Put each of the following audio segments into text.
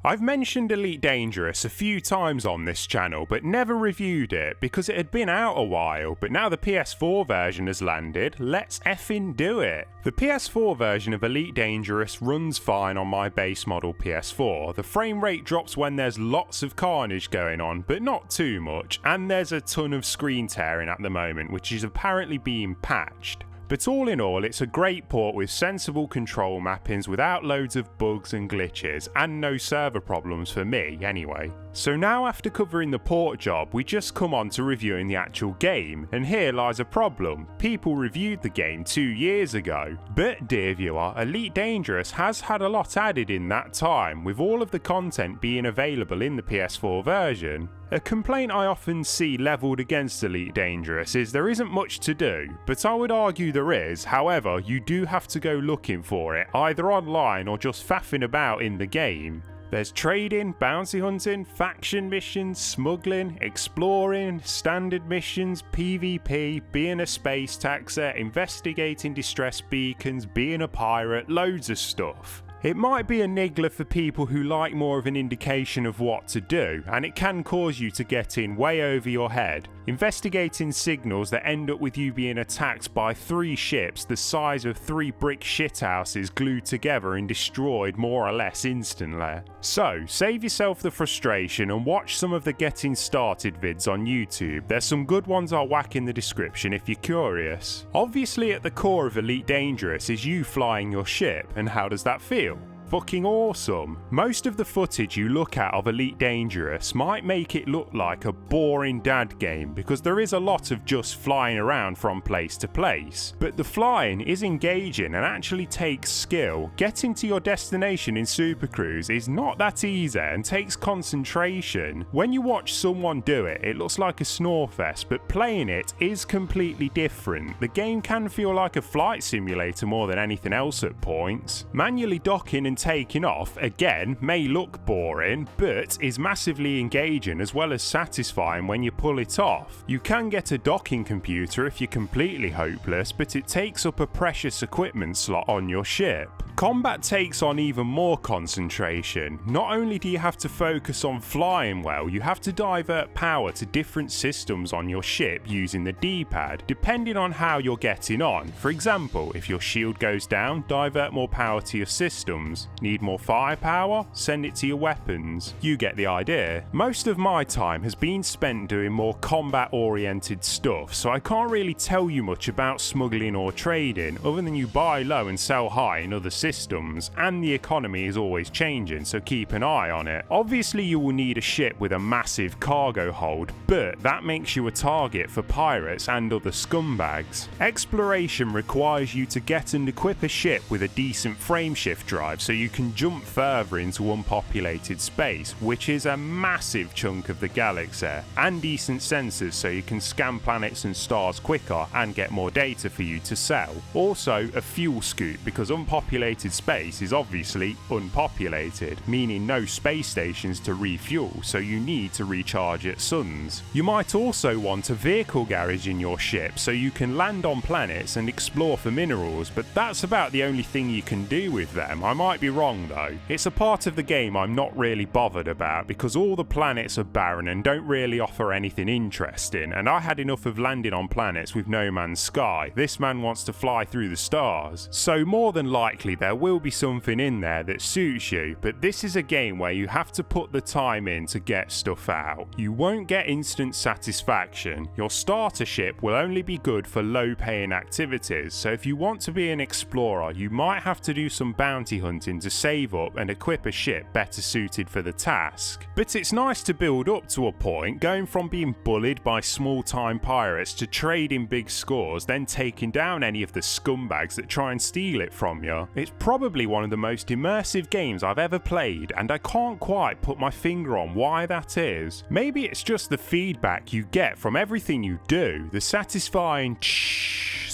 I've mentioned Elite Dangerous a few times on this channel, but never reviewed it because it had been out a while, but now the PS4 version has landed, let's effing do it! The PS4 version of Elite Dangerous runs fine on my base model PS4, the frame rate drops when there's lots of carnage going on, but not too much, and there's a ton of screen tearing at the moment, which is apparently being patched. But all in all, it's a great port with sensible control mappings without loads of bugs and glitches, and no server problems for me anyway. So now after covering the port job, we just come on to reviewing the actual game, and here lies a problem. People reviewed the game 2 years ago. But dear viewer, Elite Dangerous has had a lot added in that time, with all of the content being available in the PS4 version. A complaint I often see levelled against Elite Dangerous is there isn't much to do, but I would argue there is. However, you do have to go looking for it, either online or just faffing about in the game. There's trading, bounty hunting, faction missions, smuggling, exploring, standard missions, PvP, being a space taxer, investigating distress beacons, being a pirate, loads of stuff. It might be a niggler for people who like more of an indication of what to do, and it can cause you to get in way over your head. Investigating signals that end up with you being attacked by 3 ships the size of 3 brick shithouses glued together and destroyed more or less instantly. So, save yourself the frustration and watch some of the getting started vids on YouTube. There's some good ones I'll whack in the description if you're curious. Obviously at the core of Elite Dangerous is you flying your ship, and how does that feel? Fucking awesome. Most of the footage you look at of Elite Dangerous might make it look like a boring dad game because there is a lot of just flying around from place to place. But the flying is engaging and actually takes skill. Getting to your destination in Super Cruise is not that easy and takes concentration. When you watch someone do it, it looks like a snore fest, but playing it is completely different. The game can feel like a flight simulator more than anything else at points. Manually docking and taking off, again, may look boring, but is massively engaging as well as satisfying when you pull it off. You can get a docking computer if you're completely hopeless, but it takes up a precious equipment slot on your ship. Combat takes on even more concentration. Not only do you have to focus on flying well, you have to divert power to different systems on your ship using the D-pad, depending on how you're getting on. For example, if your shield goes down, divert more power to your systems. Need more firepower? Send it to your weapons. You get the idea. Most of my time has been spent doing more combat-oriented stuff, so I can't really tell you much about smuggling or trading, other than you buy low and sell high in other systems, and the economy is always changing, so keep an eye on it. Obviously you will need a ship with a massive cargo hold, but that makes you a target for pirates and other scumbags. Exploration requires you to get and equip a ship with a decent frameshift drive so you can jump further into unpopulated space, which is a massive chunk of the galaxy, and decent sensors so you can scan planets and stars quicker and get more data for you to sell. Also a fuel scoop, because unpopulated space is obviously unpopulated, meaning no space stations to refuel, so you need to recharge at suns. You might also want a vehicle garage in your ship so you can land on planets and explore for minerals, but that's about the only thing you can do with them. I might be wrong though. It's a part of the game I'm not really bothered about because all the planets are barren and don't really offer anything interesting, and I had enough of landing on planets with no man's sky. This man wants to fly through the stars. So more than likely there will be something in there that suits you, but this is a game where you have to put the time in to get stuff out. You won't get instant satisfaction. Your starter ship will only be good for low paying activities, so if you want to be an explorer you might have to do some bounty hunting to save up and equip a ship better suited for the task. But it's nice to build up to a point, going from being bullied by small time pirates to trading big scores, then taking down any of the scumbags that try and steal it from you. It's probably one of the most immersive games I've ever played, and I can't quite put my finger on why that is. Maybe it's just the feedback you get from everything you do, the satisfying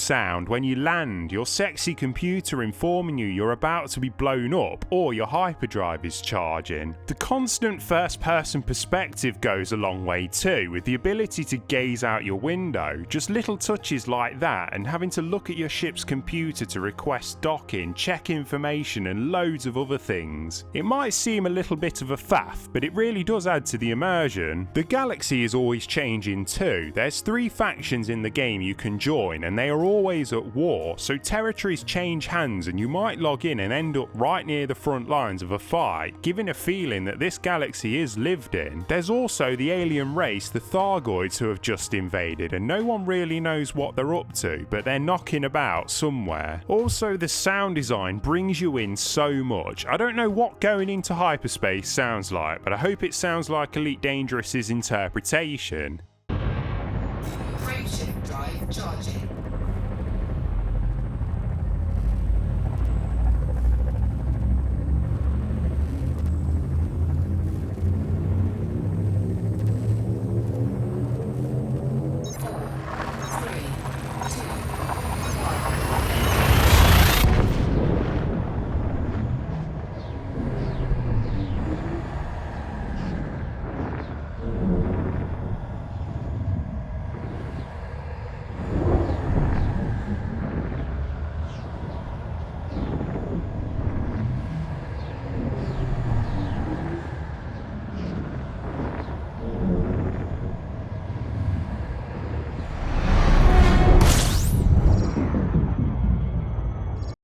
sound when you land, your sexy computer informing you you're about to be blown up or your hyperdrive is charging. The constant first-person perspective goes a long way too, with the ability to gaze out your window. Just little touches like that and having to look at your ship's computer to request docking, check information and loads of other things. It might seem a little bit of a faff, but it really does add to the immersion. The galaxy is always changing too. There's 3 factions in the game you can join and they are always at war, so territories change hands and you might log in and end up right near the front lines of a fight, giving a feeling that this galaxy is lived in. There's also the alien race, the Thargoids, who have just invaded and no one really knows what they're up to, but they're knocking about somewhere. Also, the sound design brings you in so much. I don't know what going into hyperspace sounds like, but I hope it sounds like Elite Dangerous's interpretation. Frameshift drive charging.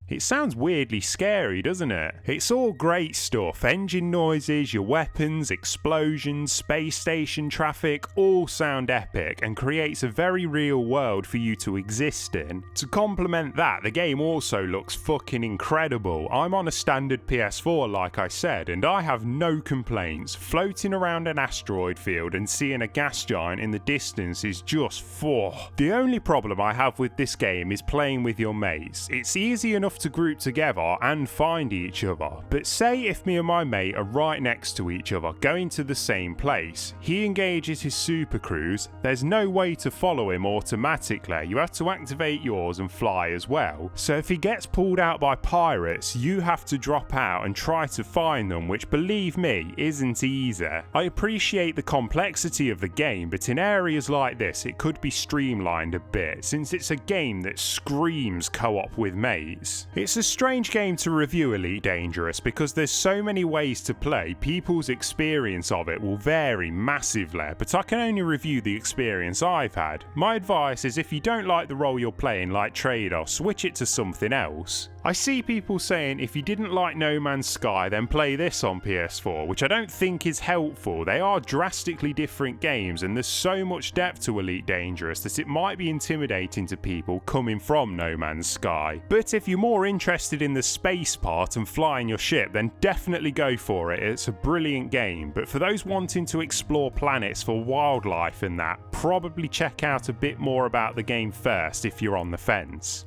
It sounds weirdly scary, doesn't it? It's all great stuff. Engine noises, your weapons, explosions, space station traffic, all sound epic and creates a very real world for you to exist in. To complement that, the game also looks fucking incredible. I'm on a standard PS4 like I said, and I have no complaints. Floating around an asteroid field and seeing a gas giant in the distance is just The only problem I have with this game is playing with your mates. It's easy enough to group together and find each other, but say if me and my mate are right next to each other going to the same place, he engages his super cruise, there's no way to follow him automatically, you have to activate yours and fly as well. So if he gets pulled out by pirates, you have to drop out and try to find them, which believe me isn't easy. I appreciate the complexity of the game, but in areas like this it could be streamlined a bit since it's a game that screams co-op with mates. It's a strange game to review Elite Dangerous because there's so many ways to play, people's experience of it will vary massively, but I can only review the experience I've had. My advice is if you don't like the role you're playing like Trader, switch it to something else. I see people saying if you didn't like No Man's Sky then play this on PS4, which I don't think is helpful. They are drastically different games and there's so much depth to Elite Dangerous that it might be intimidating to people coming from No Man's Sky. But if you're more interested in the space part and flying your ship, then definitely go for it. It's a brilliant game, but for those wanting to explore planets for wildlife and that, probably check out a bit more about the game first if you're on the fence.